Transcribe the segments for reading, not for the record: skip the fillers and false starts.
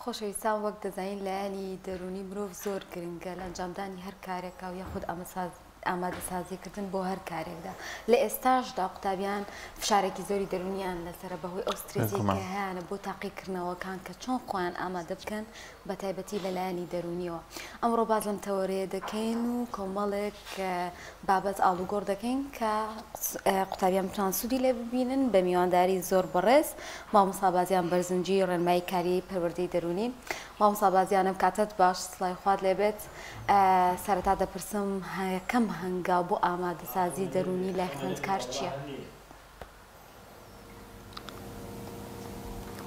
خۆشەویستان وەک دەزانین لایەنی دەرونی مرۆڤ زۆر گرنگە لە ئەنجامدانی هەر کارێکا و یاخود ئامادەسازیکردن بۆ هەر کارێکدا. لە ئێستاشدا قوتابیان فشارێکی زۆری دەرونیان لەسەر بەهۆی ئەو سترێسێکی هەیەە بۆ تاقیکردنەوەکان کە چۆن خۆیان ئامادە بکەن بە تایبەتی لە لایەنی دەرونیەوە. ئەمڕۆ باز لەم تەوەرەیە دەکەین و کۆمەڵێک بابەت ئاڵوگۆڕ دەکەین کە قوتابیان بتوان سوودی لێ ببینن بە میوانداری زۆر بەڕێز. مامۆستا بازیان بەرزنجی ڕێنمایی کاری پەروەردەی دەرونی. مامۆستا بازیانم کاتت باش سڵای خوات لێبێت. سەرەتا دەپرسم یەکەم هەنگاو بۆ ئامادەسازی دەرونی لای خوێندکار چییە؟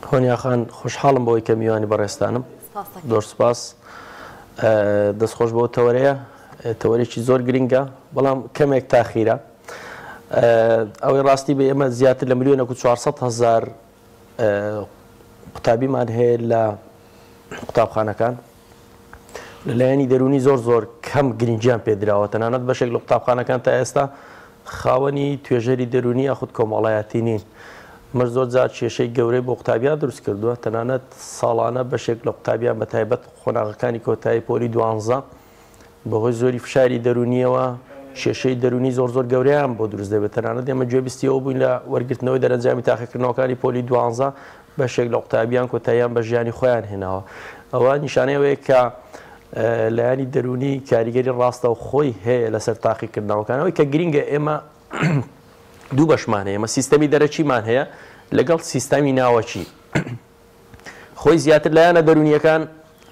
خۆنیاخان خۆشحاڵم بۆی کە میوانی بەڕێستانم. زۆر سپاس. دەستخۆش بۆ تەوەرەیە تەوەرێکی زۆر گرنگە بەڵام کەمێک تاخیرە. ئەوەی ڕاستی بە ئێمە زیاتر لە 1,400,000 قوتابیمان هەیە لە قوتابخانەکان. لەلایەنی دەرونی زۆر کەم گرنگیان پێدراوە، تەنانەت بەشێک لە قوتابخانەکان تا ئێستا خاوەنی توێژەری دەرونی یاخود کۆمەڵایەتی نین. مەش زۆر جار کێشەی گەورەی بۆ قوتابیان دروست کردووە، تەنانەت ساڵانە بەشێک لە قوتابیان بە تایبەت خۆناغەکانی کۆتایی پۆلی 12 بەهۆی زۆری فشاری دەرونیەوە کێشەی دەرونی زۆر گەورەیان بۆ دروست دەبێت. تەنانەت ئێمە گوێبیستیەوە بووین لە وەرگرتنەوەی دەرەنجامی تاقیکردنەوەکانی پۆلی 12 بەشێک لە قوتابیان کۆتاییان بە ژیانی خۆیان هێناوە. ئەوە نیشانەیەوەیە کە لایەنی دەرونی کاریگەری ڕاستە و خۆی هەیە لەسەر تاقیکردنەوەکانەوەی کە گرنگە ئێمە دوو بەشمان هەیە، ئێمە سیستەمی دەرەچیمان هەیە لەگەڵ سیستەمی ناوەچی. خۆی زیاتر لایەنە دەرونیەکان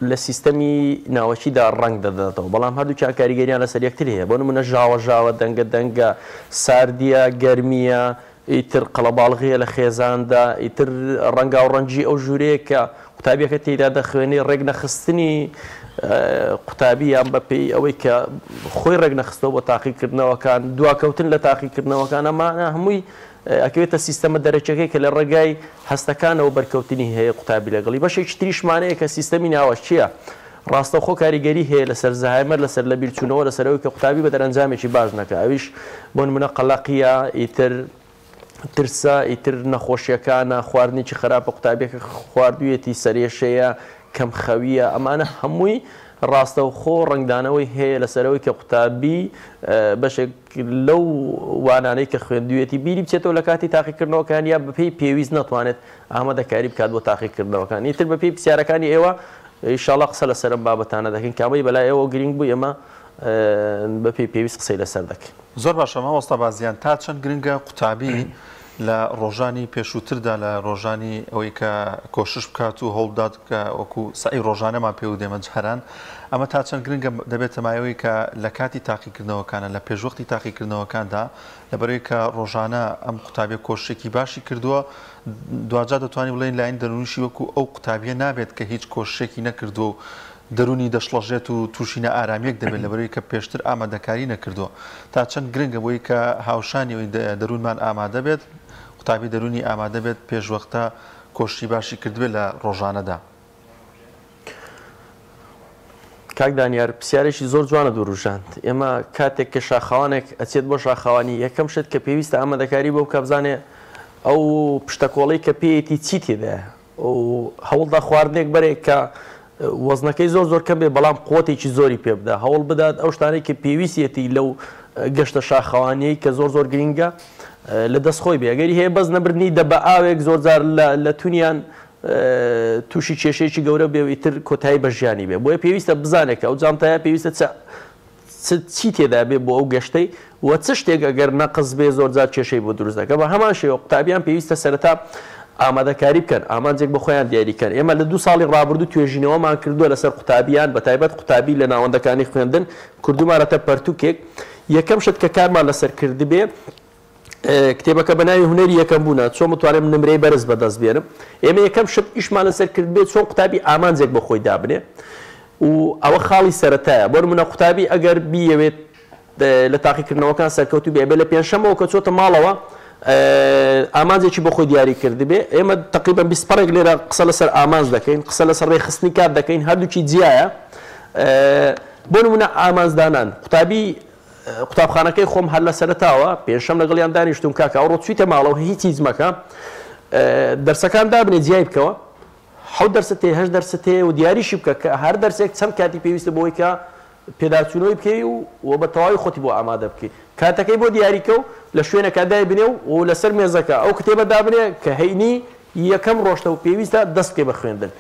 لە سیستەمی ناوەچیدا ڕنگ دەداتەوە، بەڵام هەردووچیان کاریگەریان لەسەر یەکتر هەیە. بۆ نمونە ژاوە دەنگە ساردیە گەرمیە، ئیتر قەڵەباڵغیە لە خێزاندا، ئیتر ڕەنگا و ڕەنجی ئەو ژوورەیە کە قوتابیەکە تێدا دەخوێنێ ڕێک نەخستنی قوتابیان بەپێی ئەوەی کە خۆی ڕێک نەخستەوە بۆ تاقیکردنەوەکان، دواکەوتن لە تاقیکردنەوەکان ئەمانە هەمووی ئەکەوێتە سیستەمە دەرەچەکەی کە لە ڕێگای هەستەکانەوە بەرکەوتنی هەیە قوتابی لەگەڵی. بەشێکی تریشمانەیە کە سیستەمی ناوەچیە ڕاستەوخۆ کاریگەری هەیە لەسەر زەهایمەر لەسەر لە بیرچوونەوە لەسەرەوەی کە قوتابی بە دەرەنجامێکی باش نەکە. ئەویش بۆ نمونە قەڵەقیە، ئیتر ترسە، ئیتر نەخۆشیەکانە، خواردنێکی خراپە قوتابیەکە خواردوویەتی سەرێشەیە، کەم خەویە، ئەمانە هەمووی ڕاستەوخۆ ڕنگدانەوەی هەیە لەسەرەوەی کە قوتابی بەشێک لەو وانانەی کە خوێندوویەتی بیری بچێتەوە لە کاتی تاقیکردنەوەکان یا بەپێی پێویست ناتوانێت ئامادەکاری بکات بۆ تاقیکردنەوەکان. ئیتر بەپێی پرسیارەکانی ئێوە ئینشاڵڵا قسە لەسەر ئەم بابەتانە دەکەین، کامەی بەلای ئێوە گرنگ بوو ئێمە بەپێی پێویست قسەی لەسەر دەکەین. زۆر باشە مامۆستا بازیان، تا چەند گرنگە قوتابی لە ڕۆژانی پێشووتردا لە ڕۆژانی ئەوەی کە کۆشش بکات و هەوڵدات کە وەکو سعی ڕۆژانەمان پێ و دێمە جەهران، ئەمە تا چەند گرنگە دەبێتە مایەوەی کە لە کاتی تاقیکردنەوەکانە لە پێشوەختی تاقیکردنەوەکاندا لەبەرەوەی کە ڕۆژانە ئەم قوتابیە کۆشتێکی باشی کردووە، دوجا دەتوانین بڵێن لایەنی دەرونیشی وەکو ئەو قوتابیە نابێت کە هیچ کۆشتێکی نەکردووە و دەرونی دەشڵەژێت و تووشینە ئارامیەک دەبێت لەبەرەوەی کە پێشتر ئامادەکاری نەکردووە. تا چەند گرنگە بۆی کە هاوشانیەوەی دەرونمان ئامادە بێت، قوتابی دەرونی ئامادە بێت پێشوەختە کۆشتی باشی کردبێت لە ڕۆژانەدا. کاک دانیار پرسیارێکی زۆر جوانە دووڕژاند. ئێمە کاتێک کە شاخەوانێک ئەچێت بۆ شاخەوانی، یەکەم شت کە پێویستە ئامادەکاری بۆ بکە بزانێ ئەو پشتەکۆڵەی کە پێیەتی چی تێدایە، ئەو هەوڵدا خواردنێک بەرێک کە وەزنەکەی زۆر کەم بێ بەڵام قوتێکی زۆری پێ بدە، هەوڵ بدات ئەو شتانەی کە پێویستیەتی لەو گەشتە شاخەوانەی کە زۆر گرنگە لە دەستخۆی بێ. ئەگەری هەیە بەس نەبردنی دە بە ئاوێک زۆرجار لە تونیان تووشی کێشەیەکی گەورە بێ و ئیتر کۆتایی بە ژیانی بێ. بۆیە پێویستە بزانێکە ئەو جامتایە پێویستە چی تێدا بێ بۆ ئەو گەشتەی وە چ شتێک ئەگەر نەقز بێ زۆرجار کێشەی بۆ دروست دەکە. بە هەمان شێوە قوتابیان پێویستە سەرەتا ئامادەکاری بکەن، ئامانجێک بە خۆیان دیاریکەن. ئێمە لە 2 ساڵی ڕابردوو توێژینەوەمان کردووە لەسەر قوتابیان بە تایبەت قوتابی لە ناوەندەکانی خوێندن کردومانەتە پەرتووکێک. یەکەم شت کە کارمان لەسەر کردی بێ کتێبەکە بە ناوی هونەری یەکەم بوونە، چۆن متوانم نمرەی بەرز بەدەست بێنم. ئێمە یەکەم شت ئیشمان لەسەر کرد بێت چۆن قوتابی ئامانجێک بە خۆی دابنێ و ئەوە خاڵی سەرەتایە. بۆ نمونە قوتابی ئەگەر بیەوێت لە تاقیکردنەوەکان سەرکەوتوو بێ لە پێنجشەمەوە کە چۆتە ماڵەوە ئامانجێکی بۆ خۆی دیاری کردی بێ. ئێمە تقریبا 20 لێرە قسە لەسەر ئامانج دەکەین، قسە لەسەر ڕێخستنی کار دەکەین، هەردووکی جیایە. بۆ نمونە ئامانجدانان قوتابی قوتابخانەکەی خۆم هەر لە سەرەتاوە پێنجشەم لەگەڵیان دانیشتوم کاکە ئەوڕۆ چوویتە ماڵەوە هیچی جمەکە دەرسەکان دابنێ جیای بکەوە، حەوت دەرسە هەیە 8 دەرسە هەیە و دیاریشی بکە کە هەر دەرسێک چەند کاتی پێویستە بۆی کە پێداچوونەوەی بکەی و بە تەواوی خۆتی بۆ ئامادە بکەی کاتەکەی بۆ دیاریکە و لە شوێنەکە دای بنێ و لەسەر مێزەکە ئەو کتێبە دابنێ کە هەینی یەکەم ڕۆژتە و پێویستە دەست بکەی بە خوێندن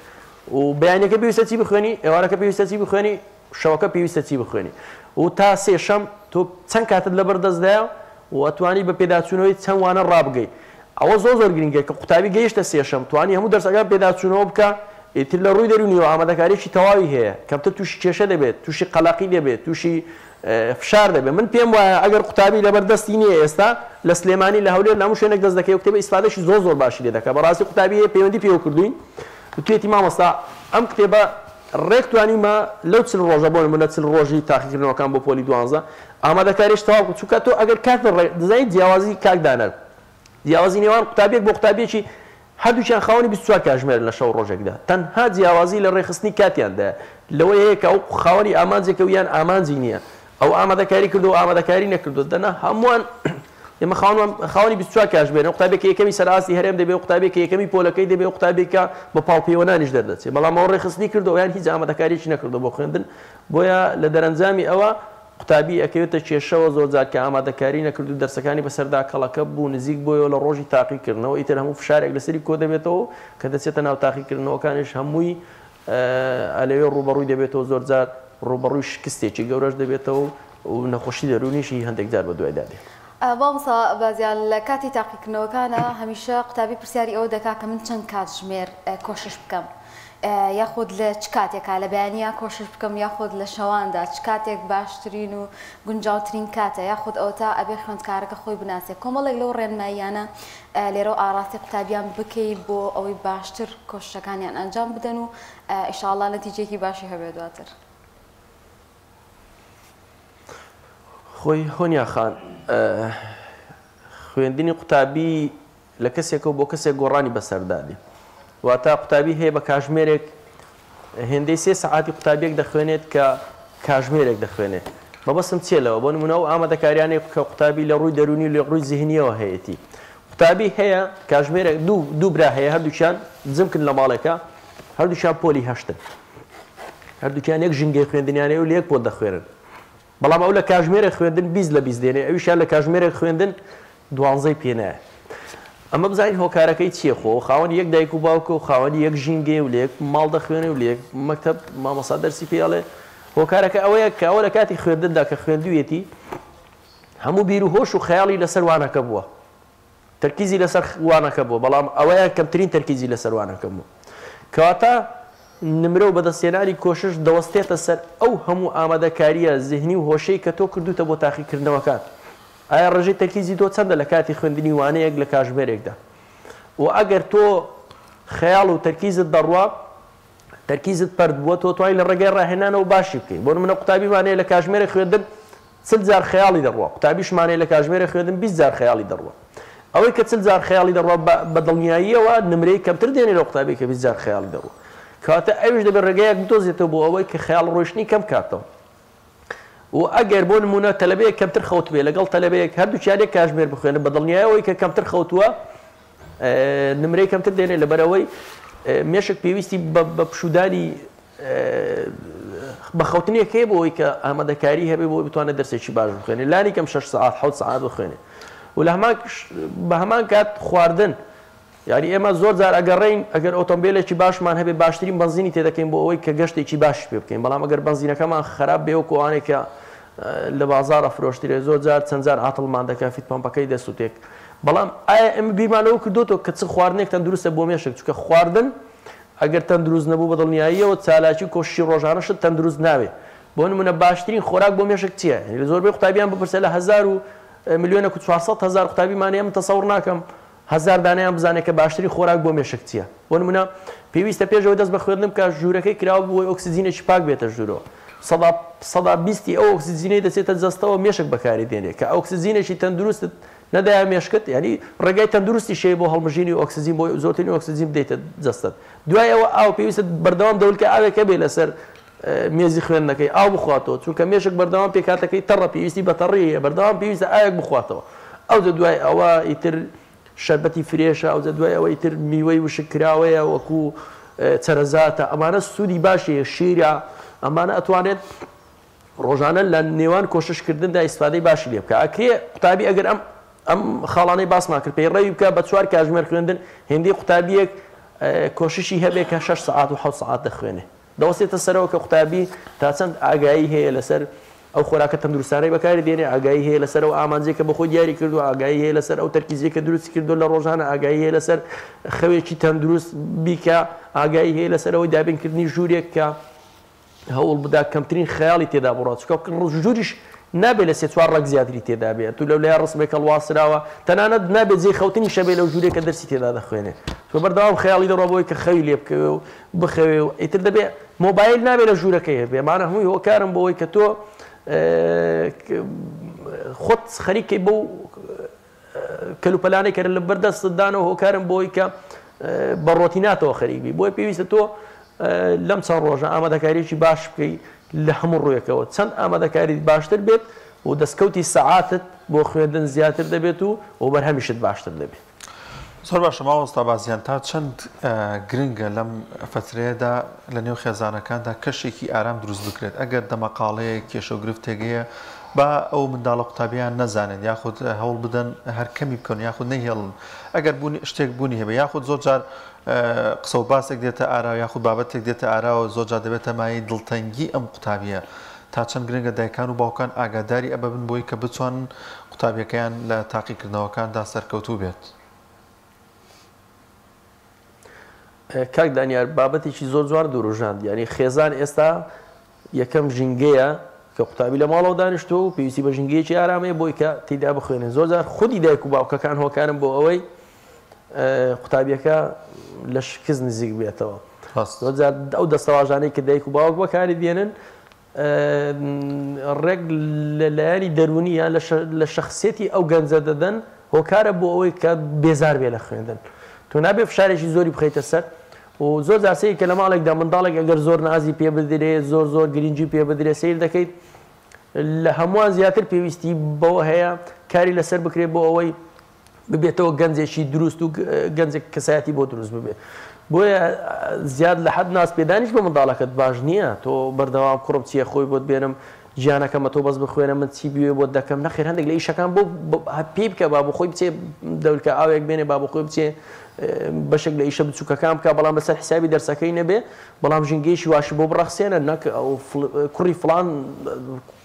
و بەیانەکە پێویستە چی بخوێنی ئێوارەکە پێویستە چی بخوێنی شەوەکە پێویستە چی بخوێنی و تا سێشەم تۆ چەند کاتت لەبەر دەستدایە و ئەتوانی بە پێداچوونەوەی چەند وانە ڕابگەی ئەوە زۆر گرنگە کە قوتابی گەیشتە سێشەم توانی هەموو دەرسەکان پێداچوونەوە بکە ئیتر لە ڕووی دەرونیەوە ئامادەکاریی تەواوی هەیە کەمتر تووشی کێشە دەبێت تووشی قەلاقی دەبێت تووشی فشار دەبێت من پێم وایە ئەگەر قوتابی لەبەردەستی نییە ئێستا لە سلێمانی لە هەولێر هەموو شوێنێک دەست دەکەی و کتێبە ئیسفادەشی زۆر باشی لێ دەکات بەڕاستی قوتابی پەیوەندی پێوە کردوین وتوێتی مامۆستا ئەم کتێبە ڕێک توانیمە لەو چل ڕۆژە بۆ نمونە چل ڕۆژی تاقیکردنەوەکان بۆ پۆلی 12 ئامادەکاریش تەواو بکە چونکە تۆ ئەگەر کات دەزانیت جیاوازی کاکدانەر جیاوازی نێوان قوتابێک بۆ قوتابێکی هەردووچیان خاوەنی 24 کاتژمێر لە شەو ڕۆژێکدا تەنها جیاوازی لە ڕێخستنی کاتیاندا لەوەی هەیە کە ئەو خاوەنی ئامانجێکە و یان ئامانجی نییە ئەو ئامادەکاری کردو و ئامادەکاری نەکردو دەنا هەمووان ئێمە خاوەنی 24 کاتژمێر قوتابێکی یەکەمی سەرئاستی هەرێم دەبێت قوتابێکی یەکەمی پۆلەکەی دەبێت قوتابێکە بە پاڵپەیوەنانیش دەردەچێت بەڵام ئەو ڕێخستنی کردو یان هیچ ئامادەکاریی نەکردو بۆ خوێندن بۆیە لە دەرەنجامی ئەوە قوتابی ئەکەوێتە کێشەوە زۆر جار کە ئامادەکاری نەکردو دەرسەکانی بەسەردا کەڵەکە بوو نزیک بۆیەوە لە ڕۆژی تاقیکردنەوە ئیتر هەموو فشارێک لەسەری کۆ دەبێتەوە کە دەچێتە ناو تاقیکردنەوەکانش هەمووی ئەلەوێ ڕوبەڕووی دەبێتەوە زۆر جار ڕوبەڕووی شکستێکی گەورەش دەبێتەوە و نەخۆشی دەرونیشی هەندێک جار بە دوای دادێ بامسا بازیان لە کاتی تاقیکردنەوەکانە هەمیشە قوتابی پرسیاری ئەوە دەکا کە من چەند کاتژمێر کۆشش بکەم یاخود لە چ کاتێکا لە بەیانیا کۆشش بکەم یاخود لە شەواندا چ کاتێک باشترین و گونجاوترین کاتە یاخود ئەو تا ئەبێ خوێندکارەکە خۆی بناسێت کۆمەڵێک لەو ڕێنماییانە لێرە ئاڕاستی قوتابیان بکەیت بۆ ئەوەی باشتر کۆشەکانیان ئەنجام بدەن و ئیشاڵڵا نەتیجەیەکی باشی هەبێت دواتر خۆی هۆنیا خان خوێندنی قوتابی لە کەسێکەوە بۆ کەسێک گۆڕانی بەسەردادی واتە قوتابی هەیە بە کاژمێرێک هێندەی 3 سەعاتی قوتابیەک دەخوێنێت کە کاژمێرێک دەخوێنێت بەبەستم چێلەوە بۆ نمونە و ئامادەکاریانێک کە قوتابی لە ڕووی دەرونی لە ڕووی زیهنیەوە هەیەی قوتابی هەیە کاژمێرێک دوو برا هەیە هەردووچیان جمکن لە ماڵێکە هەردووچیان پۆلی هەشتن هەردووکیان یەک ژینگەی خوێندنیانەیە و لێک پۆ دەخوێنن بەڵام ئەو لە کاژمێرێک خوێندن 20 لە 20 دێنێ ئەویشیان لە کاژمێرێک خوێندن 12 پێنایە ئەمە بزانین هۆکارەکەی چییە خۆ خاوەنی یەک دایک و باوکە و خاوەنی یەک ژینگێ و لە یەک ماڵ دەخوێنێ و لە یەک مەکتەب مامۆستا دەرسی پێڵێ هۆکارەکە ئەوەیە کە ئەوە لە کاتی خوێندندا کە خوێندوویەتی هەموو بیر و هۆش و خەیاڵی لەسەر وانەکە بووە تەرکیزی لەسەر وانەکە بووە بەڵام ئەوەیە کەمترین تەرکیزی لەسەر وانەکە بوو کەواتە نمرە و بەدەستێنانی کۆشش دەوەستێتە سەر ئەو هەموو ئامادەکاریە زیهنی و هۆشەی کە تۆ کردوتە بۆ تاقیکردنەوەکان ئایا ڕێژەی تەرکیزی تۆ چەندە لە کاتی خوێندنی وانەیەک لە کاژمێرێکدا و ئەگەر تۆ خەیاڵ و تەرکیزت دەڕوا تەرکیزت پەرد بووە تۆ توانین لە ڕێگەی ڕاهێنانەوە باشی بکەین بۆ نمونە قوتابیمانەیە لە کاژمێرێک خوێندن 40 جار خەیاڵی دەڕوا قوتابیشمانەیە لە کاژمێرێک خوێندن 20 جار خەیاڵی دەڕوا ئەوەی کە 40 جار خەیاڵی دەڕوا بە دڵنیاییەوە نمرەی کەمتر دێنێ لە قوتابی کە 20 جار خەیاڵی دەڕوا کەواتە ئەویش دەبێت ڕێگەیەک بدۆزێتەوە بۆ ئەوەی کە خەیاڵ ڕۆیشتنی کەم کاتەوە و ئەگەر بۆ نمونە تەلەبەیەک کەمتر خەوت بێ لەگەڵ تەلەبەیەک هەردووچیانێک کاژمێر بخوێنن بە دڵنیاییەوەی کە کەمتر خەوتووە نمرەی کەمتر دێنێ لەبەرەوەی مێشک پێویستی بە پشودانی بە خەوتنیەک هەیە بۆ ئەوەی کە ئامادەکاری هەبێ بۆ بتوانێت دەرسێکی باش بخوێنێت لانی کەم 6 ساعات 7 ساعات بخوێنێت و لە بە هەمان کات خواردن یعنی ئێمە زۆر جار ئەگەڕین ئەگەر ئۆتۆمبیلێکی باشمان هەبێ باشترین بنزینی تێدەکەین بۆ ئەوەی کە گەشتێکی باشی پێ بکەین بەڵام ئەگەر بنزینەکەمان خراپ بێ و کۆوانێکە لە بازارە فرۆشترێ زۆر جار چەند جار عاتڵمان دەکات فیت پەمپەکەی دەسووتێک بەڵام ئایا ئێمە بیرمانەوە کردوتەوە کە چ خواردنێک تەندروستە بۆ مێشک چونکە خواردن ئەگەر تەندروست نەبوو بە دڵنیاییەوە چالاکی کۆشی ڕۆژانەشت تەندروست ناوێ بۆ نمونە باشترین خۆراک بۆ مێشک چییە لە زۆربەی قوتابیان بپرسە لە 1000 ملیۆنە و 400,000 قوتابیمانەیە من تەسەوڕ ناکەم 1000 دانیان بزانێت کە باشترین خۆراک بۆ مێشک چییە بۆ نمونە پێویستە پێشەوەی دەست بە خوێندن بکە ژوورەکەی کراوە بۆی ئۆکسیجینێکی پاک بێتە ژوورەوە 120 ئەو ئۆکسیجینەی دەچێتە جەستەوە مێشک بەکاری دێنێت کە ئۆکسیجینێکی تەندروست نەدایە مێشکت ینی ڕێگای تەندروستی شەیە بۆ هەڵمژینی ئۆکسیجین بۆ زۆرترین ئۆکسیجین بدەیتە جەستت دوای ئەوە ئاو پێویستە بەردەوام دەولکە ئاوێکە بێ لەسەر مێزی خوێندنەکەی ئاو بخواتەوە چونکە مێشک بەردەوام پێکاتەکەی تەڕە پێویستی بە تەڕیە بەردەوام پێویستە ئاوێک بخواتەوە ئەو دوای ئەوە ئیتر شەربەتی فرێشە ئەو دوای ئەوە ئیتر میوەی وشک کراوەیە وەکو چەرەزاتە ئەمانە سوودی باشی شیرە ئەمانە ئەتوانێت ڕۆژانە لە نێوان کۆششکردندا ئیسفادەی باشی لێ بکە ئەکرێ قوتابی ئەگەر ئەم خاڵانەی باسمان کرد پێی ڕێوی بکە بە 4 کاتژمێر خوێندن هێندەی قوتابیەک کۆششی هەبێت کە 6 ساعات و 7 ساعات دەخوێنێ دەوەستێتە سەرەوە کە قوتابی تا چەند ئاگایی هەیە لەسەر ئەو خۆراکە تەندروستانەی بەکاری دێنێ ئاگایی هەیە لەسەر ئەو ئامانجێک کە بەخۆی دیاری کردو ئاگایی هەیە لەسەر ئەو تەرکیزێک کە دروست کردو لە ڕۆژانە ئاگایی هەیە لەسەر خەوێکی تەندروست بیکە ئاگایی هەیە لەسەرەوەی دابینکردنی ژوورێک کە هەوڵ بدا کەمترین خەیاڵی تێدا بڕات چکە ژووریش نابێت لە 3-4 ڕەک زیاتری تێدا بێت تو لەو لای ڕسمێک هەڵواسراوە تەنانەت نابێت جێی خەوتنی شەبێت لەو ژوورێک کە دەرسی تێدا دەخوێنێ تۆ بەردەوام خەیاڵی دەڕۆبەوەی کە خەوی لێ بکەوێ و بخەوێ و ئیتر دەبێت مۆبایل نابێت لە ژوورەکەی هەبێ مانە هەمووی هۆکارم بۆەوەی کە تۆ خۆت خەریکەی بەو کەلوپەلانەی کە لە بەردەستدانەوە هۆکارم بۆی کە بە ڕۆتیناتەوە خەریکبی بۆی پێویستە تۆ لەم چەند ڕۆژە ئامادەکاریی باش بکەیت لە هەموو ڕوویەکەوە چەند ئامادەکاری باشتر بێت و دەستکەوتی سەعاتت بۆ خوێندن زیاتر دەبێت و بەرهەمیشت باشتر دەبێت. زۆر باشە ماوەستا بازیان تا چەند گرنگە لەم فترەیەدا لە نێو خێزانەکاندا کەشێکی ئارام دروست بکرێت ئەگەر دەمەقاڵەیە کێشە و گرفتێگەیە با ئەو منداڵە قوتابیان نەزانێت یاخود هەوڵ بدەن هەر کەمی بکەن یاخود نەهێڵن ئەگەر شتێک بوونی هەبێ یاخود زۆر جار قسە و باسێک دێتە ئارا یاخود بابەتێک دێتە ئاراوە زۆر جار دەبێتە مای دڵتەنگی ئەم قوتابیە تا چەند گرنگە دایکان و باوکان ئاگاداری ئەبە بن بۆی کە بتوانن قوتابیەکەیان لە تاقیکردنەوەکاندا سەرکەوتوو بێت. کاک دانیار بابەتێکی زۆر جوان دروژاند یعنی خێزان ئێستا یەکەم ژینگەیە کە قوتابی لە ماڵەوە دانیشتۆ و پێویستی بە ژینگەیەکی ئارامەیە بۆی کە تێدا بخوێنێن زۆر جار خودی دایک و باوکەکان هۆکارن بۆ ئەوەی قوتابیەکە لە شکست نزیک بێتەوە زۆر جار ئەو دەستەواژانەی کە دایک و باوک بەکاری دێنن ڕێک لە لایانی دەرونیە لە شەخسیەتی ئەو گەنجە دەدەن هۆکارە بۆ ئەوەی کە بێزار بێ لە خوێندن تۆ نابێ فشارێکی زۆری بخەیتە سەر و زۆر جار سەیری کە لە ماڵێکدا منداڵێک ئەگەر زۆر نازی پێ بدرێت زۆر گرنگی پێ بدرێت سیر دەکەیت لە هەمووان زیاتر پێویستی بەوە هەیە کاری لەسەر بکرێت بۆ ئەوەی ببێتەوە گەنجێکی دروست و گەنجێک کەسایەتی بۆ دروست ببێت بۆیە زیاد لە حەد ناس پێدانیش بە منداڵەکەت باش نییە تۆ بەردەوام کوڕم چیە خۆی بۆت بێنم ژیانەکەمە تۆ بەس بخوێنە من چی بوێ بۆ دەکەم نەخێر هەندێک لە ئیشەکان بۆ پێی بکە با بۆ خۆی بچێ دەولکە ئاوێک بێنێ با بۆ خۆی بچێ بەشێک لە ئیشە بچووکەکان بکە بەڵام بەسەر حسابی دەرسەکەی نەبێ بەڵام ژینگەیشی واشی بۆ بڕەخسێنە نەک ئەو کوڕی فڵان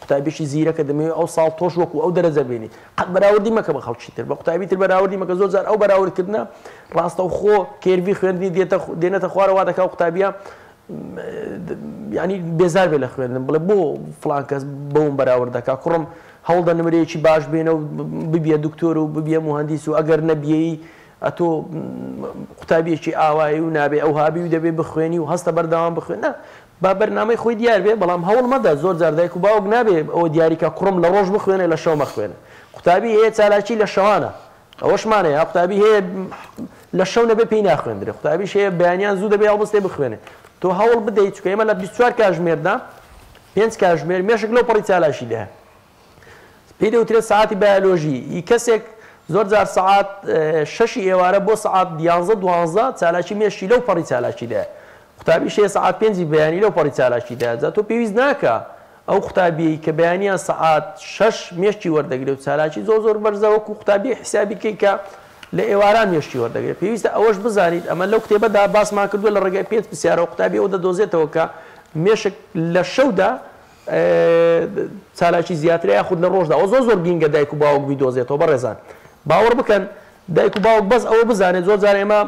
قوتابیێکی زیرەکە دەمەوێت ئەو ساڵ تۆش وەکو ئەو دەرەجە بێنی قەت بەراوردی مەکە بە خەڵکی تر بە قوتابی تر بەراوردی مەکە زۆر جار ئەو بەراوردکردنە ڕاستە و خۆ کێروی خوێندنی دێنێتە خوارەوە دەکا و قوتابیە ینی بێزار بێ لە خوێندن بڵێ بۆ فڵان کەس بەوم بەراورد دەکا کوڕم هەوڵ دە نمرەیەکی باش بێنە و ببیە دکتۆر و ببیە مهندیس و ئەگەر نەبیەی ئەتۆ قوتابیەکی ئاوایی و نابێ ئەو هابی و دەبێ بخوێنی و هەستە بەردەوام بخوێنە با بەرنامەی خۆی دیار بێ بەڵام هەوڵ مەدە زۆر جار دایک و باوک نابێ ئەوە دیاریکە کوڕم لە ڕۆژ بخوێنێ لە شەو مەخوێنە قوتابی هەیە چالاکی لە شەوانە ئەوەشمانەیە قوتابی هەیە لە شەو نەبێ پێی ناخوێندرێ قوتابیش هەیە بەیانیان زوو دەبێ هەڵبستێ بخوێنێ تۆ هەوڵ بدەیت چکە ئێمە لە 24 کاتژمێردا 5 کاتژمێر مێشک لەو پەڕی چالاشی دەهە پێی دەوترێت ساعتی بایۆلۆژی کەسێک زۆر جار سعات 6 ئێوارە بۆ سعات 11-12 چالاکی مێشی لەو پەڕی چالاکی دەهە قوتابی شەیە سعات 5 بەیانی لەو پەڕی چالاکی دەهە جا تۆ پێویست ناکە ئەو قوتابی کە بەیانیان سعات 6 مێشتی وەردەگرێت و چالاکی زۆر بەرزە وەکو قوتابی حسابی کەیکە لە ئێواران مێشتی وەردەگرێت پێویستە ئەوەش بزانیت ئەمە لەو کتێبەدا باسمان کردووە لە ڕێگای 5 پرسیارە قوتابی ئەو دەدۆزێتەوە کە مێشک لە شەودا چالاکی زیاتر یاخود لە ڕۆژدا ئەو زۆر گینگە دایک و باوک بیدۆزێتەوە بەڕێزان باوەڕ بکەن دایک و باوک بەس ئەوە بزانێت زۆر جار ئێمە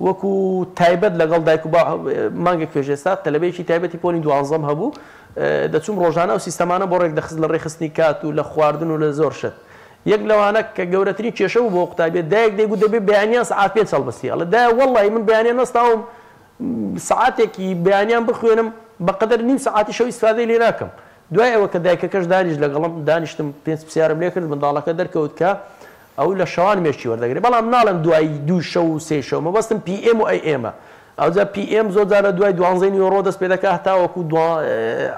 وەکو تایبەت لەگەڵ دایک و مانگێک پێشێستا تەلەبەیەکی تایبەتی پۆلی 12 هەبوو دەچوم ڕۆژانە و سیستەمانە بۆ ڕێک دەخست لە ڕێخستنی کات و لە خواردن و لە زۆر شت یەک لەوانە کە گەورەترین کێشە بوو بۆ قوتابیێت دایک دەیگوت دەبێت بەیانیان سعات 5 هەڵبەستی ئەڵێ دایە وەڵڵی من بەیانیان نەستاوم سعاتێکی بەیانیان بخوێنم بەقەدەر نیم سعاتی شەو ئیسفادەی لێ ناکەم دوای ئەوە کە دایکەکەش دانیش لەگەڵم دانیشتم 5 پرسیارم لێ کرد منداڵەکە دەرکەوت کە ئەو لە شەوان مێشتی وەردەگرێت بەڵام ناڵم دوای 2 شەو و 3 شەو مەبەستم PM و AM ئەوجا PM زۆر جارە دوای 12 نیوەڕۆ دەست پێ دەکات هەتاوەکو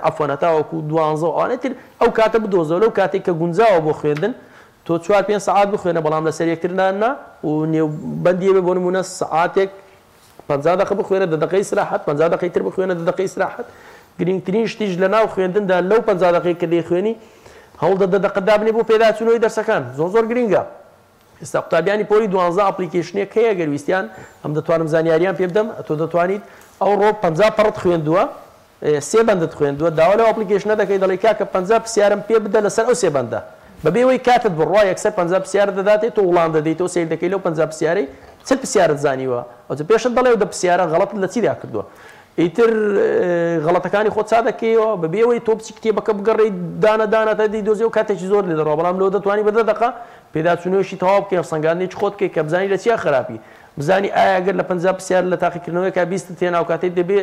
عەفوەن هەتاوەکو 12 ئەوانەتر ئەو کاتە بدۆزەوە لەو کاتێک کە گونجاوە بۆ خوێندن تۆ 4-5 سعات بخوێنە بەڵام لەسەر یەکتر ناننا و نێوبەندی بێ بۆ نمونە سعاتێک 50 دقیقه بخوێنە 10 دقیقەی استراحەت 50 دقیقەی تر بخوێنە 10 دقیقەی استراحەت گرنگترین شتیش لە ناو خوێندندا لەو 50 دقیقەی کە دەیخوێنی هەوڵ 10 دقیقە دابنێ بۆ پێداچوونەوەی دەرسەکان زۆر گرنگە ئێستا قوتابیانی پۆلی 12 ئەپلیکیشنێک هەیە گەر ویستیان ئەم دەتوانم زانیاریان پێ بدەم تۆ دەتوانیت ئەو ڕۆ 50 پەڕت خوێندووە سێ بەندت خوێندووە داوا لەو ئەپلیکیشنە دەکەی دەڵێ کاکە 50 پرسیارم پێ بدە لەسەر ئەو سێ بەندە بەبێەوەی کاتت بڕوا یەکسەر 50 پرسیار دەداتێت تۆ وڵام دەدەیتەوە سیر دەکەی لەو 50 پرسیارەی چەند پرسیارت زانیوە ئەوجا پێشت دەڵێ دە پرسیارە غەڵەتت لە چیدا کردووە ئیتر غەڵەتەکانی خۆت چا دەکەیەوە بەبێەوەی تۆ بچی کتێبەکە بگەڕێی دانەدانەتە دەیدۆزی و کاتێکی زۆر لێ دەڕەوە بەڵام لەوە دەتوانی بە 10 دقیقە پێداچوونەوەشی تەواو بکەی سەنگاندێکی خۆت بکەی کە بزانی لە چیا خراپی بزانی ئایا ئەگەر لە 50 پرسیار لە تاقیکردنەوەی کا 20 تێناو کاتێک دەبێ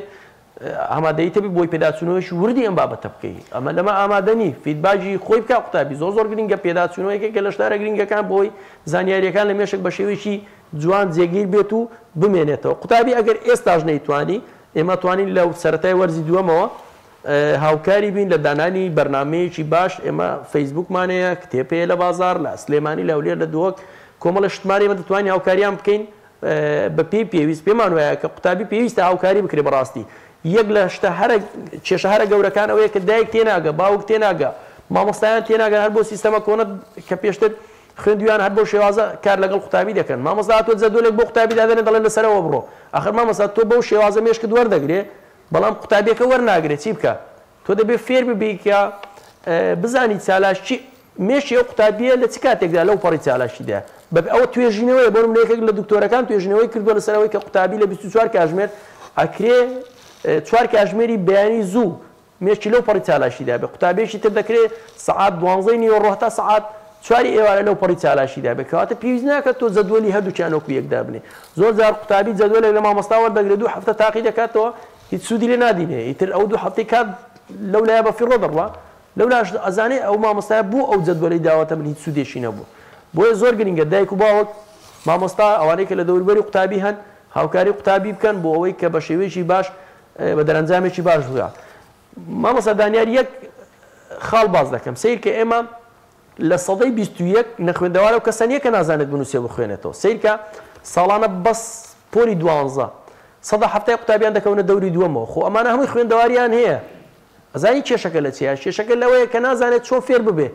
ئامادەیتە بی بۆی پێداچوونەوەیشی وردی ئەم بابەتە بکەی ئەمە لەمە ئامادەنی فیدباجی خۆی بکە قوتابی زۆر گرنگە پێداچوونەوەیەکێکە لە شتارە گرنگەکان بۆی زانیاریەکان لە مێشک بە شێوەیەکی جوان جێگیر بێت و بمێنێتەوە قوتابی ئەگەر ئێستاش نەیتوانی ئێمە توانین لەو سەرەتای وەرزی دووەمەوە هاوکاری بین لە دانانی بەرنامەیەکی باش ئێمە فەیسبوکمانەیە کتێپەیە لە بازار لە سلێمانی لە هەولێر لە دووەک کۆمەڵە شتماری ئێمە دەتوانین هاوکاریان بکەین بە پێی پێویست پێمان وایە کە قوتابی پێویستە هاوکاری بکرێ بەڕاستی یەک لە شتە کێشە هەرە گەورەکان ئەوەیە کە دایک تێناگە باوک تێناگە مامۆستایان تێناگەن هەر بۆ سیستەمە کۆنە کە پێشتر خوێندویان هەر بۆ شێوازە کار لەگەڵ قوتابی دەکەن مامۆستا تۆ جەدولێک بۆ قوتابی دادەنێ دەڵێن لەسەرەوە بڕۆ ئاخر مامۆستا تۆ بەو شێوازە مێشکت وەردەگرێ بەڵام قوتابیەکە وەرناگرێت چی بکە تۆ دەبێت فێر ببی کە بزانی چالاش چی مێشی ئەو قوتابیە لە چ کاتێکدا لەو پەڕی چالاشیدا ئەوە توێژینەوەی بۆ نمونەیەکێک لە دکتۆرەکان توێژینەوەی کردووە لەسەرەوەی کە قوتابی لە 24 کاتژمێر ئەکرێ 4 کاتژمێری بەیانی زوو مێشی لەو پەڕی چالاشیدا بێ قوتابێکی تر دەکرێت سەعات 12 نیوە تا سەعات 4 ئێوارە لەو پەڕی چالاشیدا بێ کەواتە پێویست ناکات تۆ جەدوەلی هەردووچیان وەکو یەکدا بنێ زۆر جار قوتابی جەدوەلێک لە مامۆستا وەردەگرێت 2 هەفتە تاقی دەکاتەوە هیچ سوودی لێ نادینێ ئیتر ئەو 2 هەفتەی کات لەو لایە بە فیڕۆ دەڕوا لەولاش ئەزانێ ئەو مامۆستایە بوو ئەو جەدوەلەی داوەتە من هیچ سوودێکی نەبوو بۆیە زۆر گرنگە دایک و باوک مامۆستا ئەوانەی کە لە دەوروبەری قوتابی هەن هاوکاری قوتابی بکەن بۆ ئەوەی کە بە شێوەیەکی باش بە دەرەنجامێکی باش بگات مامۆستا دانیار یەک خاڵ باز دەکەم سیر کە ئێمە لە سەدەی 21 نەخوێندەوارە و کەسانیە کە نازانێت بنووسێ بخوێنێتەوە سیر کە ساڵانە بەس پۆلی 12 سەدا هەفتای قوتابیان دەکەونە دەوری دووەمەوە خۆ ئەمانە هەمووی خوێندەواریان هەیە ئەزانی کێشەکە لە چیە کێشەکە لەوەیە کە نازانێت چۆن فێر ببێ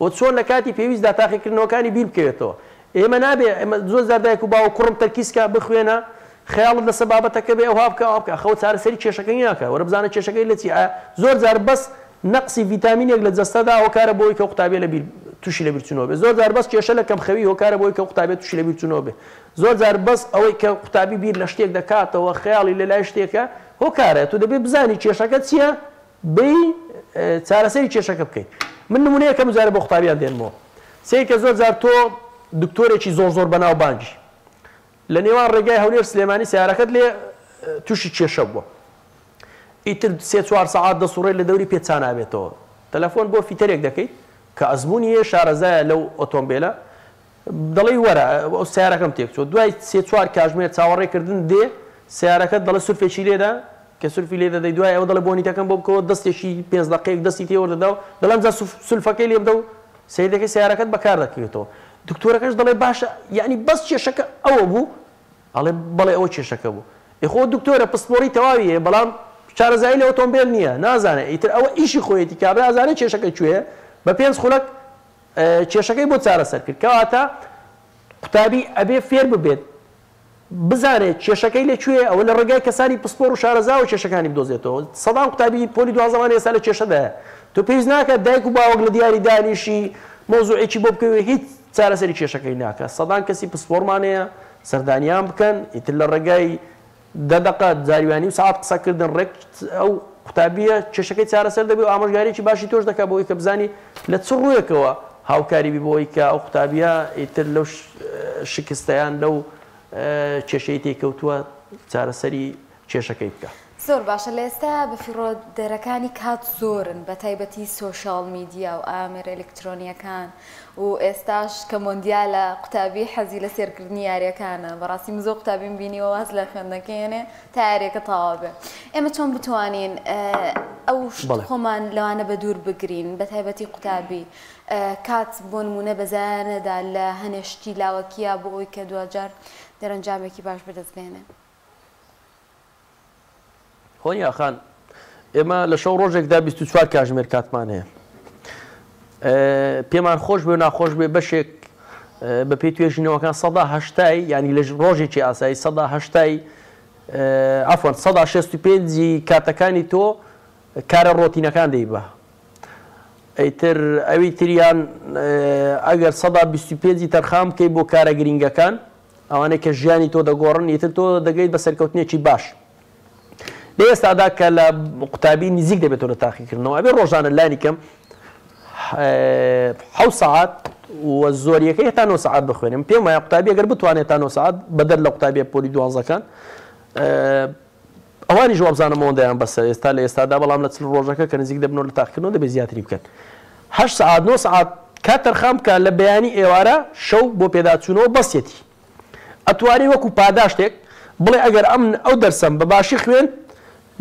و چۆن لە کاتی پێویستدا تاقیکردنەوەکانی بیر بکەوێتەوە ئێمە نابێ ئەمە زۆر زار دایک و باوە کوڕم تەرکیزکە بخوێنە خەیاڵت لەسەر بابەتەکە بێ ئەو هابکە ئەوکە خەوە چارەسەری کێشەکەی ناکە وەرە بزانە کێشەکەی لە چی زۆر جار بەس نەقسی ڤیتامینێک لە جەستەدا هۆکارە بۆی کە قوتابێ لە بیر تووشی لە بیرچوونەوە بێ زۆر جار بەس کێشە لە کەمخەوی هۆکارە بۆی کە قوتابێت تووشی لە بیرچوونەوە بێ زۆر جار بەس ئەوەی کە قوتابی بیر لە شتێک دەکاتەوە خەیاڵی لە لای شتێکە هۆکارە تو دەبێت بزانی کێشەکە چییە بی چارەسەری کێشەکە بکەیت من نمونەیەکەم جارە بۆ قوتابیان دێنمەوە سەیری کە زۆر جار تۆ دکتۆرێکی زۆر بەناوبانگی لە نێوان ڕێگای هەولێر سلێمانی سیارەکەت لێ تووشی کێشە بووە ئیتر 3-4 سەعات دەسوڕێت لە دەوری پێچان نابێتەوە تەلەفۆن بۆ فیتەرێک دەکەیت کە ئەزمموی شارەزایە لەو ئۆتۆمبیلە دەڵی وەرە ئەو سیارەکەم تێک چۆ دوای 3-4 کاتژمێر چاوەڕێکردن دێ سیارەکەت دەڵێ سورفێکی لێدا کە سورفی لێ دەدەی دوای ئەوە دەڵێ بۆنیتەکەم بۆ بکەوە دەستێکی 5 دقیقەیەک دەستی تێوەردەدا و دەڵێم جا سولفەکەی لێ بدە و سەیدەکەی سیارەکەت بەکار دەکەوێتەوە دکتۆرەکەش دەڵێ باشە یعنی بەس کێشەکە ئەوە بوو ئەڵێ بەڵێ ئەوە کێشەکە بوو ئێخۆ دکتۆرە پسپۆری تەواویە بەڵام شارەزایی لە ئۆتۆمبیل نییە نازانێت ئیتر ئەوە ئیشی خۆیەتی کابرا ئازانێت کێشەکە کوێیە بە 5 خولەک کێشەکەی بۆ چارەسەر کرد کەواتە قوتابی ئەبێ فێر ببێت بزانێت کێشەکەی لەکوێ ئەوە لە ڕێگای کەسانی پسپۆر و شارەزا و کێشەکانی بدۆزێتەوە سەدان قوتابی پۆلی 12 ئێستا لە کێشەدایە تۆ پێویست ناکات دایک و باوەک لە دیاری دانیشی مۆزوعێکی بۆ بکەوێت هیچ چارەسەری کێشەکەی ناکات سەدان کەسی پسپۆرمانەیە سەردانیان بکەن ئیتر لە ڕێگای 10 دقیقە جاریوانی و ساعت قسەکردن ڕێک ئەو قوتابیە کێشەکەی چارەسەر دەبێت و ئامۆژگاریی باشی تۆش دەکات بۆی کە بزانی لە چ ڕوویەکەوە هاوکاری بۆی کە ئەو قوتابیە ئیتر لەو شکستەیان لەو کێشەی تێکەوتووە چارەسەری کێشەکەی بکە زۆر باشە لە ئێستا بەفیڕۆدەرەکانی کات زۆرن بە تایبەتی سۆشال میدیا و ئامێر ئەلکترۆنیەکان و ئێستاش کە مۆندیالە قوتابی حەزی لە سێرکردنی یاریەکانە بەڕاستی زۆر قوتابیم بینیوە واز لە خوێندنەکەیێنێ تا یاریەکە تەواو بێ ئێمە چۆن بتوانین ئەو خۆمان لەوانە بە دوور بگرین بە تایبەتی قوتابی کات بۆ نمونە بەزانەدا لە هەنێشتی لاوەکیە بۆ ئەوی کە دوجار دەرەنجامێکی باش بەدەستبێنێ خۆنی ئاخان ئێمە لە شەو ڕۆژێکدا 24 کاتژمێر کاتمان هەیە پێمان خۆش بێ و ناخۆش بێ بەشێک بە پێی توێژینەوەکان 180 ینی لە ڕۆژێکی ئاسایی 180 عفوان 165 کاتەکانی تۆ کارە ڕۆتینەکان دەیبە ئەیتر ئەوی تریان ئەگەر 125 تەرخام بکەی بۆ کارە گرنگەکان ئەوانەی کە ژیانی تۆ دەگۆڕن ئیتر تۆ دەگەیت بە سەرکەوتنێکی باش لە ئێستادا کە لە قوتابی نزیک دەبێتەوە لە تاقیکردنەوە ئەبێ ڕۆژانە لانی کەم 7 ساعات و زۆریەکەی هێتا 9 ساعات بخوێنم پێم وایە قوتابی ئەگەر بتوانێت تا 9 ساعات بەدەر لە قوتابیە پۆلی دوانزەکان ئەوانی ژواب بزانەمەوەندەیان بەسەر ئێستا لە ئێستادا بەڵام لە چل ڕۆژەکە کە نزیک دەبنەوە لە تاقیکردنەوە دەبێت زیاتری بکەن 8 ساعات 9 ساعات کات تەرخام بکە لە بەیانی ئێوارە شەو بۆ پێداچوونەوە بەسێتی ئەتوانی وەکو پاداشتێک بڵێ ئەگەر ئەو دەرسم بە باشی خوێن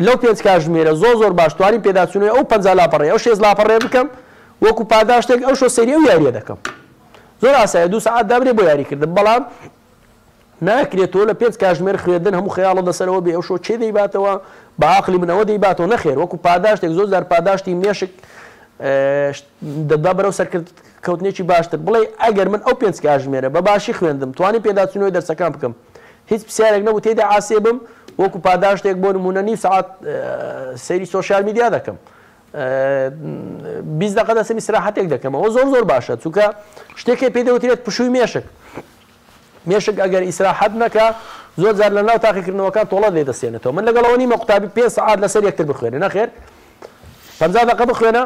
لەو 5 کاتژمێرە زۆر باش توانی پێداچوونەوە ئەو 50 لاپەڕێ ئەو 6 لاپەڕێ بکەم وەکو پاداشتێک ئەو شۆ سەری ئەو یاریە دەکەم زۆر ئاسایە 2 ساعات دابرێ بۆ یاریکردن بەڵام ناکرێتەوە لە 5 کاتژمێر خوێندن هەموو خەیاڵە دەسەرەوە بێ ئەو شۆ چێ دەیباتەوە بە عاقلی منەوە دەیباتەوە نەخێر وەکو پاداشتێک زۆر زار پاداشتی مێشک دەدا بەرەو سەرکەوتنێکی باشتر بڵێ ئەگەر من ئەو 5 کاتژمێرە بە باشی خوێندم توانی پێداچوونەوەی دەرسەکان بکەم هیچ پرسیارێک نەبوو تێدا ئاسێ بم وەکو پاداشتێک بۆ نمونە نیم ساعات سەیری سۆشیال میدیا دەکەم 20 دقیقە دەسەمی استراحەتێک دەکەمەوە زۆر باشە چونکە شتێکی پێی دەوترێت پشووی مێشک ئەگەر ئیسراحەت نەکا زۆر جار لە ناو تاقیکردنەوەکان تۆڵە دەیدەسێنێتەوە من لەگەڵەوە نیمە قوتابی 5 ساعات لەسەر یەکتر بخوێنێ نەخێر 50 دقیقە بخوێنە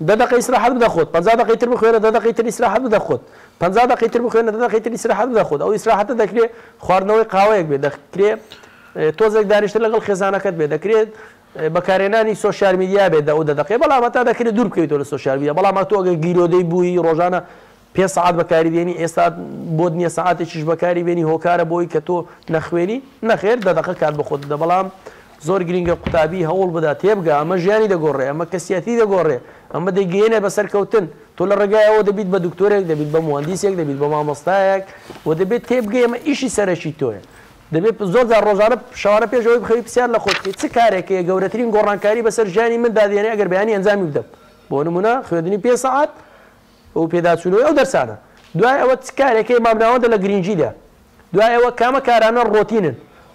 10 دقیقە ئیسراحەت بدەخۆت 50 دقیقە تر بخوێنە 10 دقیقە تر ئیسراحەت بدەخۆت 50 دقیقە تر بخوێنە 10 دقیقە تر ئیسراحەت بدەخۆت ئەو ئیسراحەتە دەکرێت خواردنەوەی قاوەیەک بێت دەکرێت تۆزێک دانیشتن لەگەڵ خێزانەکەت بێت دەکرێت بەکارهێنانی سۆشیال میدیا بێت ئەو 10 دقیقە بەڵام هەتا دەکرێت دوور بکەیتەوە لە سۆشیال میدیا بەڵام تۆ ئەگەر گیرۆدەی بووی ڕۆژانە 5 ساعات بەکاری دێنی ئێستا بۆ نییە ساعاتێکیش بەکاری بێنی هۆکارە بۆی کە تۆ نەخوێنی نەخێر 10 دقیقە کات بەخۆت بدە بەڵام زۆر گرنگە قوتابی هەوڵ بدا تێبگە ئەمە ژیانی دەگۆڕێ ئەمە کەسیەتی دەگۆڕێ ئەمە دەیگەێنێ بەسەرکەوتن تۆ لە ڕێگایەوە دەبیت بە دکتۆرێک دەبیت بە مهندیسێک دەبیت بە مامۆستایەک و دەبێت تێبگەی ئەمە ئیشی سەرەکی تۆیە دەبێت زۆر جار ڕۆژانە شەوانە پێشەوەی بخەوی پرسیار لە خۆت چ کارێکەیە گەورەترین گۆڕانکاری بەسەر ژیانی من دادێنێ ئەگەر بەیانی ئەنجامی بدەم بۆ نمونە خوێندنی 5 ساعات و پێداچوونەوەی ئەو دەرسانە دوای ئەوە چ کارێکەکەی مامناوەندە لە گرنگجیدا دوای ئەوە کامە کارانە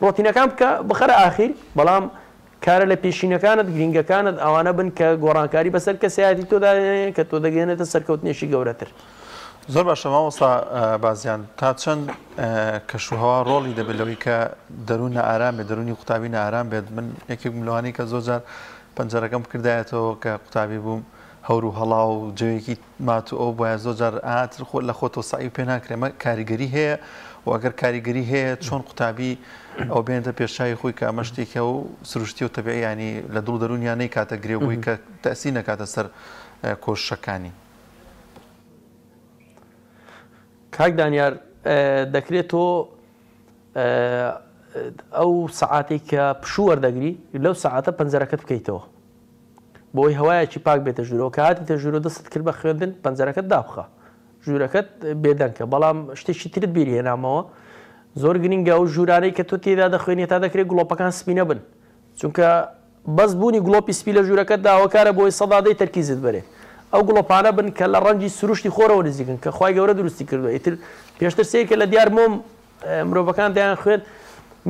ڕۆتینەکان بکە بخەرە ئاخیر بەڵام کارە لە پێشینەکانت گرنگەکانت ئەوانە بن کە گۆڕانکاری بەسەر کەسایەتی تۆدا کە تۆ دەگەێنێتە سەرکەوتنێکی گەورەتر زۆر باشە مامۆستا بازیان تا چەند کەشوهەوا ڕۆڵی دەبێت لەوەی کە دەروون ئارام بێت دەرونی قوتابی ئارام بێت من یەکێک ملوانی کە زۆر جار پەنجەرەکەم کردایەتەوە کە قوتابی بووم هەور و هەڵا و جوێیەکی مات و ئەو بۆیە زۆر جار ئاتر خۆ لە خۆتۆ سعی پێ ناکرێمە کاریگەری هەیە و ئەگەر کاریگەری هەیە چۆن قوتابی ئەو بێنێتە پێشچوی خۆی کە ئەمە شتێکە و سروشتی و تەبیعی ینی لە دڵ دەرونیان نەیکاتە گرێبووی کە تەسی نەکاتە سەر کۆشەکانی کاک دانیار دەکرێت تۆ ئەو سەعاتێک کە پشوو وەردەگری لەو سەعاتە پەنجەرەکەت بکەیتەوە بۆی هەوایەکی پاک بێتە ژوورەوە کە هاتی تە ژوورە دەست کرد بە خوێندن پەنجەرەکەت دابخە ژوورەکەت بێدەنکە بەڵام شتێکی ترت بیری هێنامەوە زۆر گرنگە ئەو ژوورانەی کە تۆ تێدا دەخوێنێت تا دەکرێت گڵۆپەکان سپینە بن چونکە بەس بوونی گڵۆپی سپی لە ژوورەکەت داواکارە بۆی سەدادەی تەرکیزت بەرێ ئەو گڵۆپانە بن کە لە ڕەنجی سروشتی خۆرەوە نزیکن کە خوای گەورە دروستی کردووە ئیتر پێشتر سێکە لە دیار مۆم مرۆڤەکان دەیان خوێن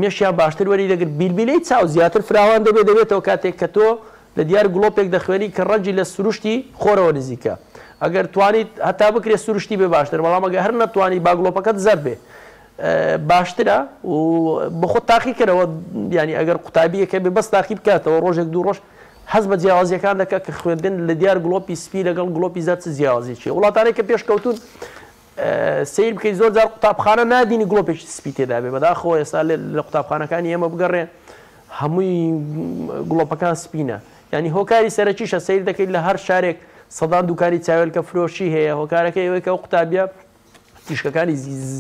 مێشیان باشتر وەری دەگرت بیلبیلەی چاو زیاتر فراوان دەبێتەوە کاتێک کە تۆ لە دیار گڵۆپێک دەخوێنی کە ڕەنجی لە سروشتی خۆرەوە نزیکە ئەگەر توانیت هەتا بکرێت سروشتی بێ باشتر بەڵام ئەگە هەر نەتوانی با گڵۆپەکەت زەر بێ باشترە و بە خۆت تاقی کردەوە ینی ئەگەر قوتابیەکە بێ بەس تاقی بکاتەوە ڕۆژێک دوو ڕۆژ حەز بە جیاوازیەکان دەکات کە خوێندن لە دیار گڵۆپی سپی لەگەڵ گڵۆپی زەر چ جیاوازیی وڵاتانێک کە پێش کەوتون سیر بکەیت زۆر جار قوتابخانە نادینی گڵۆپێکی سپی تێدا بێ بەداخەوە ئێستا لە قوتابخانەکانی ئێمە بگەڕێ هەمووی گڵۆپەکان سپینە ینی هۆکاری سەرەکیشە سیر دەکەیت لە هەر شارێک سەدان دوکانی چاوێلکە فرۆشی هەیە هۆکارەکە ئەوەی کە ئەو قوتابیە تیشکەکانی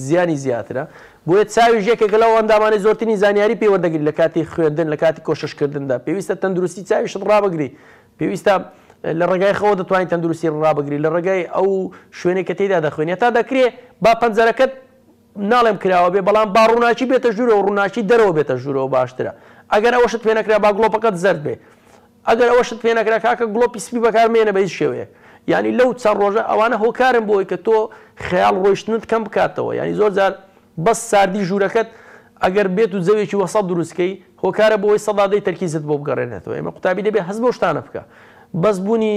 زیانی زیاترە بۆیە چاوی ژێکێک لەو ئەندامانی زۆرترین زانیاری پێوەردەگری لە کاتی خوێندن لە کاتی کۆششکردندا پێویستە تەندروستی چاویشت ڕابگری پێویستە لە ڕێگای خەوە دەتوانین تەندروستی ڕابگری لە ڕێگای ئەو شوێنێک کە تێدا دەخوێنێت تا دەکرێت با پەنجەرەکەت ناڵێم کراوە بێ بەڵام با ڕووناچی بێتە ژوورەوە ڕووناچی دەرەوە بێتە ژوورەوە باشترە ئەگەر ئەوەشت پێ نەکرا با گڵۆپەکەت زەرد بێ ئەگەر ئەوەشت پێ نەکرا کاکە گڵۆپی سپی بەکارمێنە بە هیچ شێوەیە ینی لەو چەند ڕۆژە ئەوانە هۆکارن بۆی کە تۆ خەیاڵ ڕۆیشتنت کەم بکاتەوە ینی زۆر جار بەس ساردی ژوورەکەت ئەگەر بێت و جەوێکی وەسەڵ دروستکەی هۆکارە بۆی سەدادەی تەرکیزت بۆ بگەڕێنێتەوە ئێمە قوتابی دەبێ هەست بۆ شتانە بکە بەس بوونی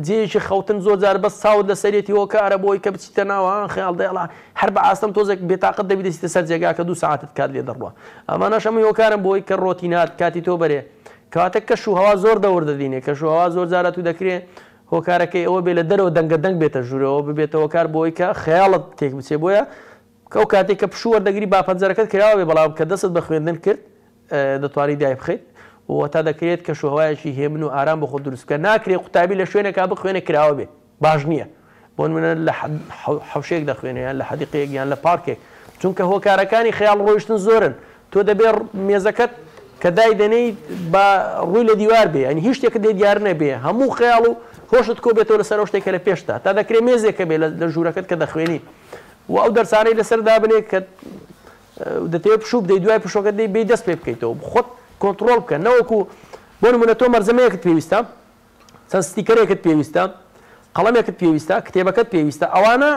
جێیەکی خەوتن زۆر جار بەس چاوت لە سەرێتی هۆکارە بۆی کە بچیتە ناوان خەیاڵ دەیڵا هەر بە ئاستەم تۆزێک بێتاقەت دەبی دەچیتە سەر جێگا کە 2 ساعتت کات لێ دەڕوە ئەمانەش هەمووی هۆکارن بۆی کە ڕۆتینات کاتی تۆ بەرێ کاتە کەش و هەوا زۆر دەوردەدینێ کەش و هەوا زۆر جارە تو دەکرێت هۆکارەکەی ئەوە بێ لە دەرەوە دەنگە بێتە ژوورەوە ببێتە هۆکار بۆی کە خەیاڵت تێک بچێ بۆیە کەو کاتێک کە پشووە دەگری با پەنجەرەکەت کراوە بێ بەڵام کە دەست بە خوێندن کرد دەتوانانی دای بخیت و تا دەکرێت کە شوهوایەکی هێمن و ئارام بە خۆ دروستکە ناکرێت قوتابی لە شوێنێکا بخوێنە کراوە بێ باش نییە بۆ منە لە حەوشێک دەخوێنیان لە حەدیقەیەک یان لە پارکێک چونکە هۆکارەکانی خەیاڵ ڕۆیشتن زۆرن تۆ دەبێت مێزەکەت کە دای دەنەی بە ڕووی لە دیوار بێ ئەنی هیچ شتێکە دێ دیار نەبێ هەموو خەیاڵ و خۆشت کۆ بێتەوە لەسەر ئەو شتێکە لە پێشتا تا دەکرێت مێزێکە بێ لە ژوورەکەت کە دەخوێنی و ئەو دەرسانەی لەسەر دابنێ کە دەتەوێت پشوو بدەیت دوای پشۆکەت دەی بێ دەست پێ بکەیتەوە خۆت کۆنتترۆل بکە نەوەکو بۆ نمونە تۆ مەرزەمەیەکت پێویستە چەند ستیکەرێکت پێویستە قەڵەمێکت پێویستە کتێبەکەت پێویستە ئەوانە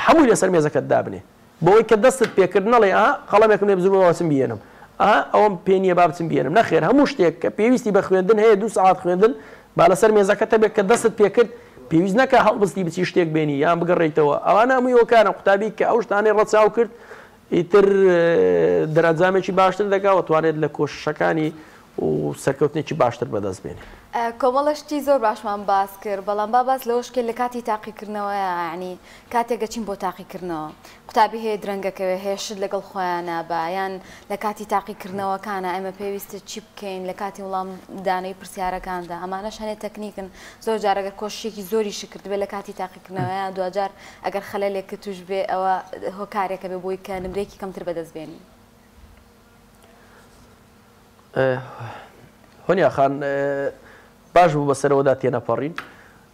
هەمووی لەسەر مێزەکەت دابنێ بۆەوەی کە دەستت پێکرد نەڵێ قەڵەمێکم لێ بزووەوەچم بێنم ئەوم پێ نییە با بچم بێنم نەخێر هەموو شتێک کە پێویستی بە خوێندن هەیە 2 ساعت خوێندن با لەسەر مێزەکەتە بێت کە دەستت پێکرد پێویست نەکە هەڵبستی بچی شتێک بێنی یان بگەڕێیتەوە ئەوانە هەمووی هۆکارە قوتابی کە ئەو شتانەی ڕەچاو کرد ئیتر دەرەنجامێکی باشتر دەکا و توانێت لە کۆششەکانی و سەرکەوتنێکی باشتر بەدەست بێنێ کۆمەڵشتی زۆر باشمان باس کرد بەڵام باس لەوەشکێ لە کاتی تاقیکردنەوەیە ینی کاتێک گەچین بۆ تاقیکردنەوە قوتابی هەیە درەنگەکەوێ هێشت لەگەڵ خۆیانە بەیان لە کاتی تاقیکردنەوەکانە ئەمە پێویستە چی بکەین لە کاتی وڵام دانەی پرسیارەکاندا ئەمانەش هەنێ تەکنیکن زۆر جارەگەر کۆشیێکی زۆری شکرد بێت لە کاتی تاقیکردنەوەیان دوجار ئەگەر خەلەلێک کە توش بێ ئەوە هۆکارێکە بێ بۆی کە نمرێکی کەمتر بەدەست بێنی هۆنیا خان باش بوو بەسەرەوەدا تێنەپەڕین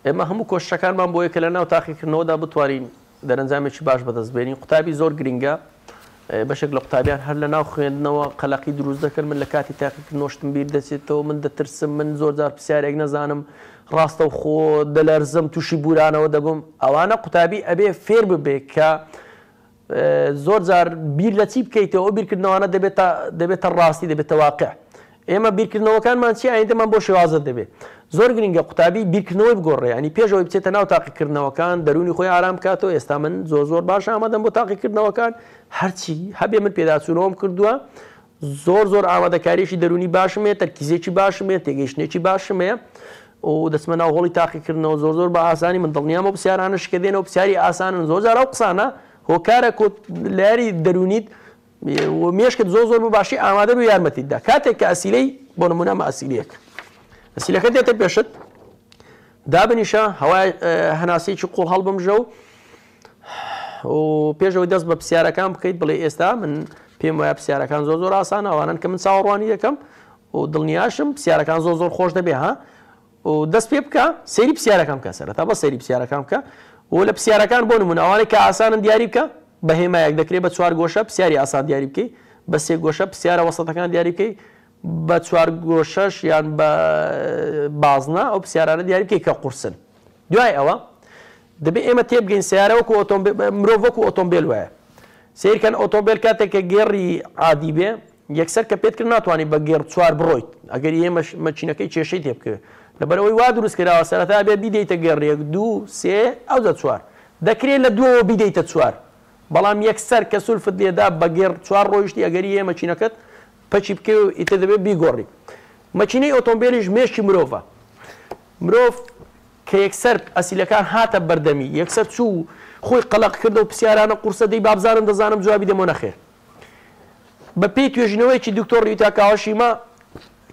ئێمە هەموو کۆشتەکانمان بۆیە کە لە ناو تاقیکردنەوەدا بتوانین دەرەنجامێکی باش بەدەستبێنین قوتابی زۆر گرنگە بەشێک لە قوتابیان هەر لە ناو خوێندنەوە قەلەقی دروست دەکەن من لە کاتی تاقیکردنەوەشتم بیر دەچێتەوە من دەترسم من زۆر جار پرسیارێک نەزانم ڕاستە و خۆ دەلەرزم تووشی بورانەوە دەبم ئەوانە قوتابی ئەبێ فێر ببێ کە زۆر جار بیر لە چی بکەیتەوە ئەو بیرکردنەوەانە دەبێتە ڕاستی دەبێتە واقع ئێمە بیرکردنەوەکانمان چی ئایندەمان بۆ شێوازت دەبێت زۆر گرنگە قوتابی بیرکردنەوەی بگۆڕێ ینی پێشەوەی بچێتە ناو تاقیکردنەوەکان دەرونی خۆی ئارام کاتەوە ئێستا من زۆر باش ئامادەم بۆ تاقیکردنەوەکان هەرچی هەبێ من پێداچوونەوەم کردووە زۆر ئامادەکاریشی دەرونی باشم هەیە تەرکیزێکی باشم هەیە تێگەیشتێکی باشم هەیە و دەچمە ناو هۆڵی تاقیکردنەوە زۆر بە ئاسانی من دڵنیامە پرسیارانە شکێدێنەوە پرسیاری ئاسانن زۆر جار ئەو قسانە هۆکارە لە یاری دەرونیت مێشکت زۆر بە باشی ئامادە بە یارمەتیتدا کاتێک کە ئەسیلەی بۆ نمونەمە ئەسیلەیەک ئەسیلەکە دێتە پێشت دابنیشە هەوای هەناسەیەکی قوڵ هەڵبمژە و پێشەوەی دەست بە پرسیارەکان بکەیت بڵێ ئێستا من پێم وایە پرسیارەکان زۆر ئاسانە ئەوانن کە من چاوەڕوانی دەکەم و دڵنیاشم پرسیارەکان زۆر خۆش دەبێ ها و دەست پێ بکە سەیری پرسیارەکان بکە سەرەتا بە سەیری پرسیارەکان بکە و لە پرسیارەکان بۆ نمونە ئەوانەی کە ئاسانن دیاری بکە بە هێمایەک دەکرێت بە 4 گۆشە پرسیاری ئاسان دیاری بکەیت بە 3 گۆشە پرسیارە وەسەتەکان دیاری بکەیت بە 4 گۆشەش یان بە بازنە ئەو پرسیارانە دیاری بکەیت کە قورسن دوای ئەوە دەبێت ئێمە تێبگەین سیارە وەکو مرۆڤ وەکو ئۆتۆمبیل وایە سیرکەن ئۆتۆمبیل کاتێک کە گێڕی عادی بێ یەکسەر کە پێت کرد ناتوانانی بە گێڕ 4 بڕۆیت ئەگەر ئێمە مەچینەکەی کێشەی تێ بکە لەبەرەوەی وا دروست کراوە سەرەتا بێ بیدەیتە گێڕ 1 2 3 ئەو 4 دەکرێت لە دووەوە بیدەیتە 4 بەڵام یەکسەر کە سولفت لێدا بە گێڕ 4 ڕۆیشتی ئەگەری ئێمە مەچینەکەت پەچی بکە و ئیتر دەبێت بیگۆڕی مەچینەی ئۆتۆمبیلیش مێشکی مرۆڤ کە یەکسەر ئەسیلەکان هاتە بەردەمی یەکسەر چوو خۆی قەلق کردە و پرسیارانە قورسە دەی بابزانم دەزانم جوابی دەمۆ نەخێر بە پێی توێژینەوەیکی دکتۆر ڕیتا کاوەشیما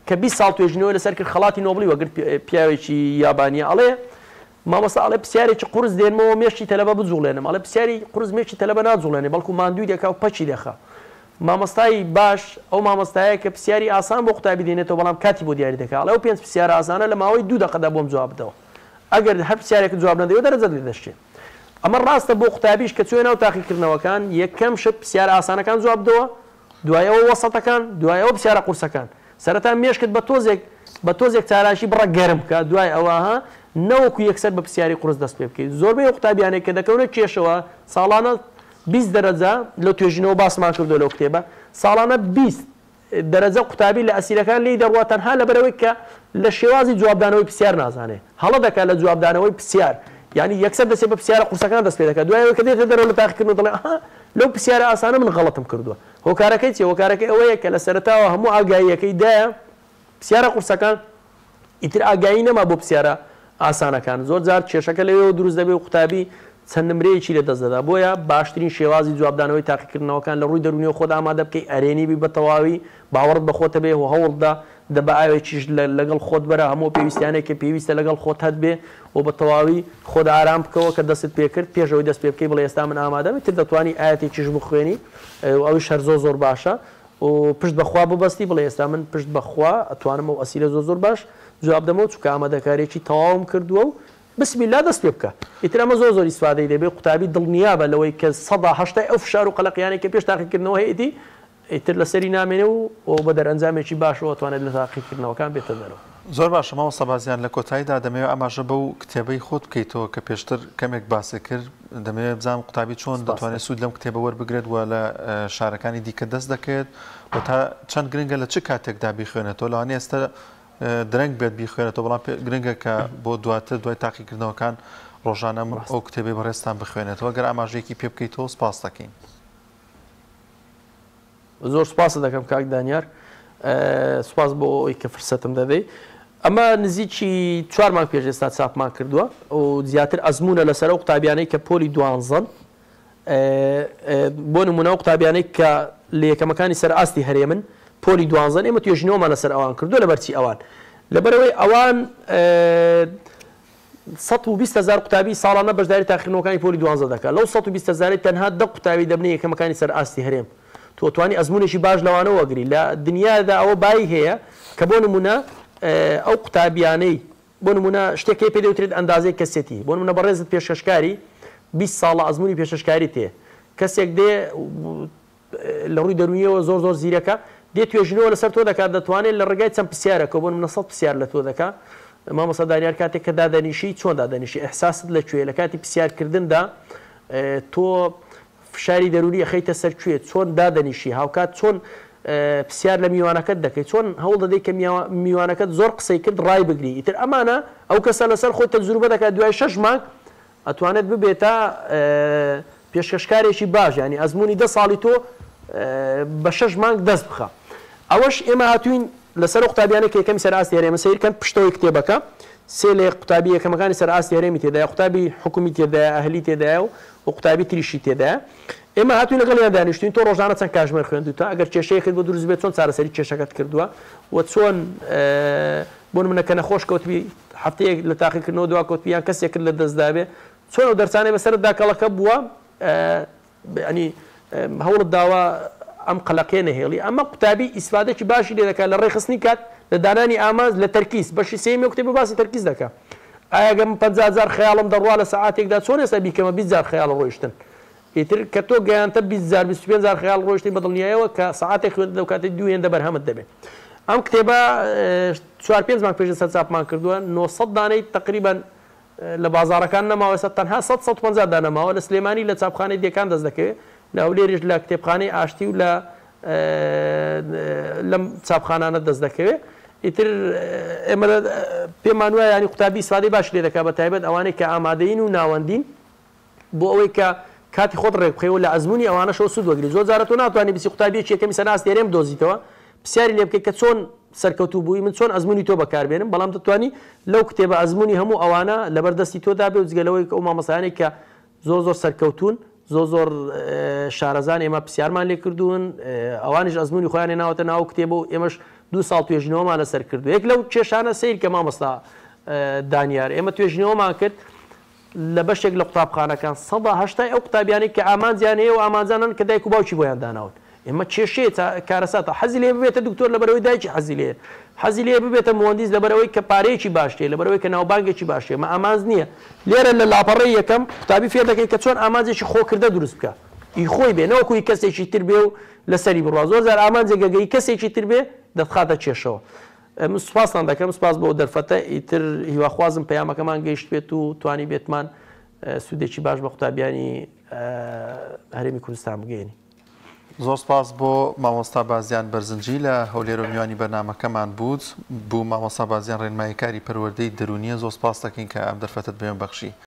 کە 20 ساڵ توێژینەوەی لەسەر کرد خەڵاتی نۆبڵی وەگر پیاوێکی یابانیە ئەڵێ مامۆستا ئەڵێ پرسیارێکی قورس دێنمەوە مێشتی تەلەبە بجوڵێنم ئەڵێ پرسیاری قورس مێشتی تەلەبە ناجوڵێنێ بەڵکو ماندووی دەکا و پەچی دەخا مامۆستای باش ئەو مامۆستایە کە پرسیاری ئاسان بۆ قوتابی دێنێتەوە بەڵام کاتی بۆ دیاری دەکات ئەڵێ 5 پرسیارە ئاسانە لە ماوەی 2 دقەدا بۆم جواب بدەوە ئەگەر هەر پرسیارێک جواب نەدەوێت دەرەجەت لێ دەشتێت ئەمە ڕاستە بۆ قوتابیش کە چوێ ناو تاقیکردنەوەکان یەکەم شت پرسیارە ئاسانەکان جواب بدەوە دوایەوە وەسەتەکان دوایەوە پرسیارە قورسەکان سەرەتا مێشکت بە تۆزێک چاراشی بڕە گەرم کە دوای ئەوەها نەوەکو یەکسەر بە پرسیاری قورس دەست پێ بکەیت. زۆربەی قوتابیانێک کە دەکەونە کێشەوە ساڵانە 20 دەرەجە لە توێژینەوە باسمان کردو لەو کتێبە ساڵانە 20 دەرەجە قوتابی لە ئەسیرەکان لی دەڕوە تەنها لەبەرەوەی کە لە شێوازی جوابدانەوەی پرسیار نازانێت هەڵە دەکات لە جوابدانەوەی پرسیار یعنی یەکسەر دەسێت بە پرسیارە قورسەکان دەست پێ دەکات دوایەوە کە دێتە دەرەوە لە تاقیکردن دەڵێ لەو پرسیارە ئاسانە من غەڵەتم کردووە. هۆکارەکەی چێ؟ هۆکارەکەی ئەوەیە کە لە سەرەتاوە هەموو ئاگاییەکەی دایە پرسیارە قورسەکان ئیتر ئاگایی نەما بۆ پرسیارە ئاسانەکان. زۆر جار کێشەکە لەوێ دروست دەبێت و قوتابی چەند نمرەیەکی لە دەست دەدا. بۆیە باشترین شێوازی جوابدانەوەی تاقیکردنەوەکان لە ڕووی دەرونیەوە خۆت ئامادە بکەی ئەرێنی بی بە تەواوی باوەڕت بە خۆتە بێ و هەوڵدا دەبە ئاوێکیش لەگەڵ خۆت بەرە هەموو پێویستیانێک کە پێویستە لەگەڵ خۆت هەت بێ و بە تەواوی خۆت ئارام بکەوە کە دەست پێ کرد پێشەوەی دەست پێ بکەی بڵێ ئێستا من ئامادەم تر دەتوانی ئاەتێکیش بخوێنی ئەویش هەر زۆر باشە و پشت بەخوا ببەستی بڵێ ئێستا من پشت بەخوا ئەتوانم و ئەسیرە زۆر باش جواب دەمەوە چونکە ئامادەکاریێکی تەواوم کردووە و بسم الله دەست پێ بکە. ئیتر ئەمە زۆر ئیسفادەی دەبێت قوتابی دڵنیابە لەوەی کە 180 ئەو فشار و قەلەقیانێک کە پێش تاقیکردنەوە هەیەی ئیتر لەسەری نامێنێ و بە دەرئەنجامێکی باشەوە توانێت لە تاقیکردنەوەکان بێتە دەرەوە. زۆر باشە مامۆستا بازیان لە کۆتاییدا دەمەوێت ئەماژە بەو کتێبەی خۆت بکەیتەوە کە پێشتر کەمێک باسی کرد دەمەوێت بزانم قوتابی چۆن دەتوانێت سوود لەم کتێبە وەربگرێت و لە شارەکانی دیکە دەست دەکەێت و تا چەند گرنگە لە چ کاتێکدا بیخوێنێتەوە لەوانەیە ئێستا درەنگ بێت بیخوێنێتەوە بەڵام گرنگە کە بۆ دواتر دوای تاقیکردنەوەکان ڕۆژانە ئەو کتێبەی بەڕێستان بخوێنێتەوە گەر ئاماژەیەکی پێ بکەیتەوە سپاس دەکەین. زۆر سپاس دەکەم کاک دانیار سپاس بۆ ئەوی کە فرسەتم دەدەی. ئەمە نزیکی 4 مانگ پێش ئێستا چاپمان کردووە و زیاتر ئەزمونە لەسەر ئەو قوتابیانەی کە پۆلی دوانزەن بۆ نمونە ئەو قوتابیانەی کە لە یەکەمەکانی سەر ئاستی هەرێمن پۆلی دوانزەن ئێمە توێژینەوەمان لەسەر ئەوان کردووە لەبەرچی ئەوان لەبەرەوەی ئەوان 120,000 قوتابی ساڵانە بەشداری تاقیکردنەوەکانی پۆلی دوانزە دەکات لەو 120,000 تەنها 10 قوتابی دەبنە یەکەمەکانی سەر ئاستی هەرێم تۆ توانی ئەزمونێکی باش لەوانە وەگری لە دنیادا ئەوە بای هەیە کە بۆ نمونە ئەو قوتابیانەی بۆ نمونە شتێکی پێ دەوترێت ئەندازەی کەسێتی بۆ نمونە بەڕێزت پێشکەشکاری 20 ساڵە ئەزمونی پێشکەشکاری تێ کەسێک دێ لە ڕووی دەرونیەوە زۆر زیرەکە دێ توێژینەوە لەسەر تۆ دەکات دەتوانێت لە ڕێگای چەند پرسیارەکە بۆ نمونە 100 پرسیار لە تۆ دەکات مامۆستا دانیار کاتێک کە دادەنیشی چۆن دادەنیشی ئەحساست لەکوێ لە کاتی پرسیارکردندا تۆ فشاری دەرونی ئەخەیتە سەر کوێ چۆن دادەنیشی هاوکات چۆن پرسیار لە میوانەکەت دەکەیت چۆن هەوڵ دەدەیت کە میوانەکەت زۆر قسەی کرد ڕای بگری ئیتر ئەمانە ئەو کەسە لەسەر خۆی تەجروبە دەکات دوای 6 مانگ ئەتوانێت ببێتە پێشکەشکارێکی باش ینی ئەزمموی 10 ساڵی تۆ بە 6 مانگ دەست بخە. ئەوەش ئێمە هاتوین لەسەر قوتابیانێک یەکەمی سەر ئاستی هەرێمە سیرکەن پشتەوەی کتێبەکە سێ لە قوتابی یەکەمەکانی سەر ئاستی هەرێمی تێدایە قوتابی حکومی تێدایە ئەهلی تێدایە و قوتابی تریشی تێدایە ئێمە هاتوین لەگەڵیان دانیشتوین تۆ ڕۆژانە چەند کاتژمێر خوێندوویتە ئەگەر کێشەیەکت بۆ دروست بێت چۆن چارەسەری کێشەکەت کردووە و چۆن بۆ نمونە کە نەخۆش کەوتبی هەفتەیەک لە تاقیکردنەوە دوا کەوتبییان کەسێک کرد لە دەستدابێ چۆن ئەو دەرسانەی بەسەرت داکەڵەکە بووە ینی هەوڵت داوە ئەم قەلەقیە نەهێڵی ئەمە قوتابی ئیسفادێکی باشی لێ دەکات لە ڕێخستنی کات لە دانانی ئامانج لە تەرکیز بەشی سێمی کتێبە باسی تەرکیز دەکات ئاگەم 50,000 خەیاڵم دەڕوا لە سەعاتێکدا چۆن ئێستا بیکەمە 20,000 خەیاڵ ڕۆیشتن ئیتر کە تۆ گەیانتە 20,000 25,000 خەیاڵ ڕۆیشتی بە دڵنیایەوە کە سەعاتێک خوێندە و کاتێک دوێن بەرهەمت دەبێت. ئەم کتێبە 4-5 مانگ پێش ئێستا چاپمان کردووە 900 دانەی تقریبا لە بازارەکان نەماوە ئێستا تەنها 150 دانەماوە لە سلێمانی لە چاپخانەی دیەکان دەست دەکەوێت لە هەولێریش لە کتێبخانەی ئاشتی و لەم چاپخانانە دەست دەکەوێت ئیتر ئێمە پێمان وایە ینی قوتابی ئیسفادەی باش لێ دەکات بە تایبەت ئەوانەی کە ئامادەین و ناوەندین بۆ ئەوەی کە کاتی خۆت ڕێک بخەیەوە لە ئەزمموی ئەوانەشەوە سوود وەگری زۆر جارە تۆ ناتوانانی بچی قوتابیەکی یەکەمی سەر ئاستی هەرێم دۆزیتەوە پرسیاری لێ بکەیت کە چۆن سەرکەوتوو بووی من چۆن ئەزمموی تۆ بەکاربێنم بەڵام دەتوانی لەو کتێبە ئەزمموی هەموو ئەوانە لەبەردەستی تۆدا بێ و جگەلەوەی کە ئەو مامۆستایانێک کە زۆر سەرکەوتون زۆر شارەزان ئێمە پرسیارمان لێ کردوون ئەوانیش ئەزمموی خۆیان ناوەتە ناو کتێبە و ئێمەش 2 ساڵ توێژینەوەمان لەسەر کردو یەک لەو کێشانە سیر کە مامۆستا دانیار ئێمە توێژینەوەمان کرد لە بەشێک لە قوتابخانەکان 180 ئەو قوتابیانێک کە ئامانجیان هەیە و ئامانجانن کە دایک و باوکی بۆیان داناون ئێمە کێشەیە کارەساتە حەزی لێ ببێتە دکتۆر لەبەرەوەی دایکی حەزی لێ حەزی لێ ببێتە مهندس لەبەرەوەی کە پارەیەکی باشتێ لەبەرەوەی کە ناوبانگێکی باشێ مە ئامانج نییە لێرە لە لاپەڕەی یەکەم قوتابی فێر دەکەی کە چۆن ئامانجێکی خۆکردە دروست بکە خۆی بێ نەوەکوی کەسێکی تر بێ و لەسەری بڕوا زۆر زار ئامانجێک گەگەی کەسێکی تر بێ دەخاتە کێشەوە. من سوپاسان دەکەم سپاس بۆ دەرفەتە ئیتر هیواخوازم پەیامەکەمان گەیشت بێت و توانی بێتمان سوودێکی باش بە قوتابیانی هەرێمی کوردستان بگەێنی. زۆر سپاس بۆ مامۆستا بازیان بەرزنجی لە هەولێر و میوانی بەرنامەکەمان بوو مامۆستا بازیان ڕێنماییکاری پەروەردەی دەرونیە. زۆر سپاس دەکەین کە ئەم دەرفەتت بێن بەخشی.